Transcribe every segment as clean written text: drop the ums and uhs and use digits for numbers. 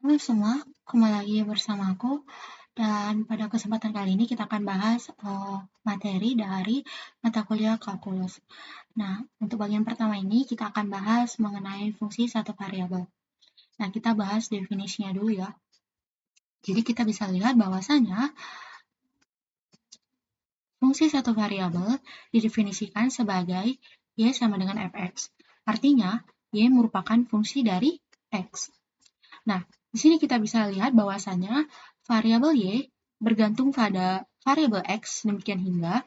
Halo semua, kembali lagi bersama aku. Dan pada kesempatan kali ini kita akan bahas materi dari mata kuliah kalkulus. Nah, untuk bagian pertama ini kita akan bahas mengenai fungsi satu variabel. Nah, kita bahas definisinya dulu ya. Jadi kita bisa lihat bahwasanya fungsi satu variabel didefinisikan sebagai y sama dengan fx. Artinya, y merupakan fungsi dari x. Nah, di sini kita bisa lihat bahwasanya variabel y bergantung pada variabel x, demikian hingga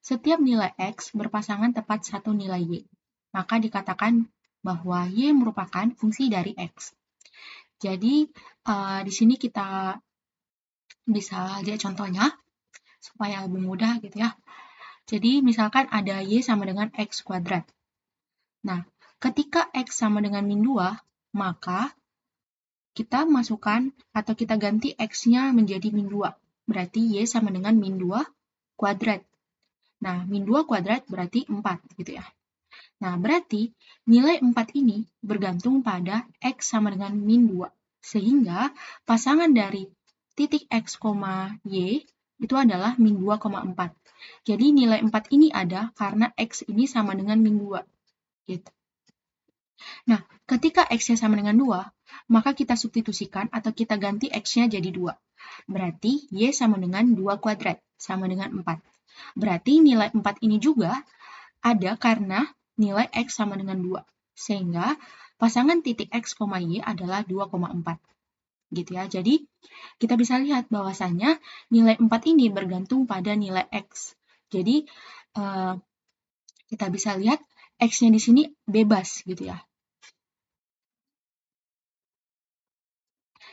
setiap nilai x berpasangan tepat satu nilai y. Maka dikatakan bahwa y merupakan fungsi dari x. Jadi, di sini kita bisa lihat contohnya, supaya lebih mudah gitu ya. Jadi, misalkan ada y sama dengan x kuadrat. Nah, ketika x sama dengan min 2, maka kita masukkan atau kita ganti x-nya menjadi min 2. Berarti y sama dengan min 2 kuadrat. Nah, min 2 kuadrat berarti 4 gitu ya. Nah, berarti nilai 4 ini bergantung pada x sama dengan min 2. Sehingga pasangan dari titik x, y itu adalah min 2,4. Jadi nilai 4 ini ada karena x ini sama dengan min 2. Gitu. Nah, ketika x-nya sama dengan 2, maka kita substitusikan atau kita ganti x-nya jadi 2. Berarti y sama dengan 2 kuadrat, sama dengan 4. Berarti nilai 4 ini juga ada karena nilai x sama dengan 2. Sehingga pasangan titik x, y adalah 2,4. Gitu ya. Jadi, kita bisa lihat bahwasannya nilai 4 ini bergantung pada nilai x. Jadi, kita bisa lihat x-nya di sini bebas gitu ya.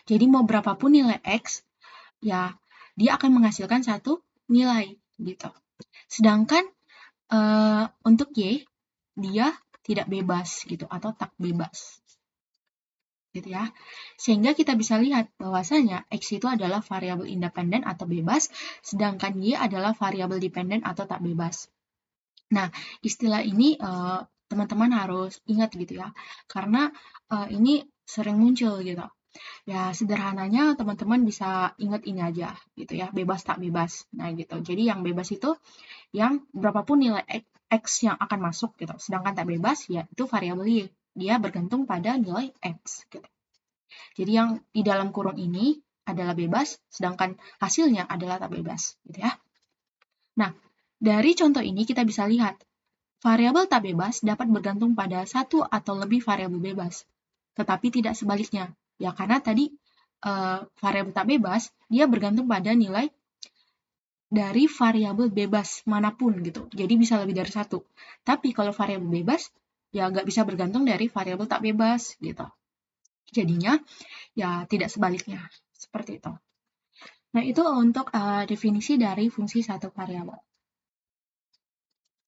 Jadi mau berapapun nilai x, ya dia akan menghasilkan satu nilai gitu. Sedangkan untuk y, dia tidak bebas gitu atau tak bebas. Gitu ya. Sehingga kita bisa lihat bahwasanya x itu adalah variabel independen atau bebas, sedangkan y adalah variabel dependen atau tak bebas. Nah, istilah ini teman-teman harus ingat gitu ya, karena ini sering muncul gitu. Ya, sederhananya teman-teman bisa ingat ini aja gitu ya, bebas tak bebas. Nah, gitu. Jadi yang bebas itu yang berapapun nilai x yang akan masuk gitu. Sedangkan tak bebas ya itu variabel y. Dia bergantung pada nilai x gitu. Jadi yang di dalam kurung ini adalah bebas, sedangkan hasilnya adalah tak bebas gitu ya. Nah, dari contoh ini kita bisa lihat variabel tak bebas dapat bergantung pada satu atau lebih variabel bebas, tetapi tidak sebaliknya. Ya, karena tadi variabel tak bebas, dia bergantung pada nilai dari variabel bebas manapun gitu. Jadi bisa lebih dari satu. Tapi kalau variabel bebas, ya nggak bisa bergantung dari variabel tak bebas gitu. Jadinya, ya tidak sebaliknya. Seperti itu. Nah, itu untuk definisi dari fungsi satu variabel.